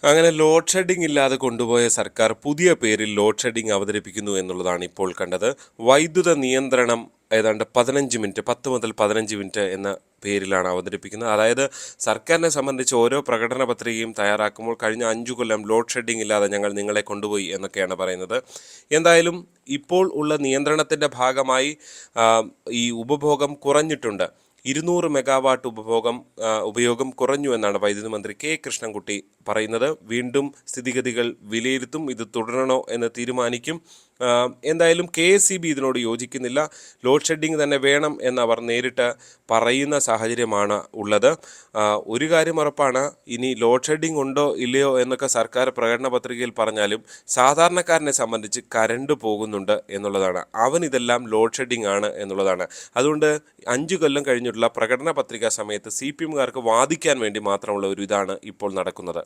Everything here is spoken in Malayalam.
അങ്ങനെ ലോഡ് ഷെഡിംഗ് ഇല്ലാതെ കൊണ്ടുപോയ സർക്കാർ പുതിയ പേരിൽ ലോഡ് ഷെഡിംഗ് അവതരിപ്പിക്കുന്നു എന്നുള്ളതാണ് ഇപ്പോൾ കണ്ടത്. വൈദ്യുത നിയന്ത്രണം ഏതാണ്ട് 15 മിനിറ്റ്, 10 മുതൽ 15 മിനിറ്റ് എന്ന പേരിലാണ് അവതരിപ്പിക്കുന്നത്. അതായത് സർക്കാരിനെ സംബന്ധിച്ച് ഓരോ പ്രകടന പത്രികയും തയ്യാറാക്കുമ്പോൾ കഴിഞ്ഞ 5 കൊല്ലം ലോഡ് ഷെഡിംഗ് ഇല്ലാതെ ഞങ്ങൾ നിങ്ങളെ കൊണ്ടുപോയി എന്നൊക്കെയാണ് പറയുന്നത്. എന്തായാലും ഇപ്പോൾ ഉള്ള നിയന്ത്രണത്തിൻ്റെ ഭാഗമായി ആ, ഈ ഉപഭോഗം കുറഞ്ഞിട്ടുണ്ട്. 200 മെഗാവാട്ട് ഉപയോഗം കുറഞ്ഞു എന്നാണ് വൈദ്യുതി മന്ത്രി കെ കൃഷ്ണൻകുട്ടി പറയുന്നത്. വീണ്ടും സ്ഥിതിഗതികൾ വിലയിരുത്തും, ഇത് തുടരണോ എന്ന് തീരുമാനിക്കും. എന്തായാലും KSEB ഇതിനോട് യോജിക്കുന്നില്ല. ലോഡ് ഷെഡിങ് തന്നെ വേണം എന്ന് അവർ നേരിട്ട് പറയുന്ന സാഹചര്യമാണ് ഉള്ളത്. ഒരു കാര്യം ഉറപ്പാണ്, ഇനി ലോഡ് ഷെഡിങ് ഉണ്ടോ ഇല്ലയോ എന്നൊക്കെ സർക്കാർ പ്രകടന പത്രികയിൽ പറഞ്ഞാലും സാധാരണക്കാരനെ സംബന്ധിച്ച് കരണ്ട് പോകുന്നുണ്ട് എന്നുള്ളതാണ്. അവൻ ഇതെല്ലാം ലോഡ് ഷെഡിങ് ആണ് എന്നുള്ളതാണ്. അതുകൊണ്ട് 5 കൊല്ലം കഴിഞ്ഞിട്ടുള്ള പ്രകടന പത്രിക സമയത്ത് CPM കാർക്ക് വാദിക്കാൻ വേണ്ടി മാത്രമുള്ള ഒരു ഇതാണ് ഇപ്പോൾ നടക്കുന്നത്.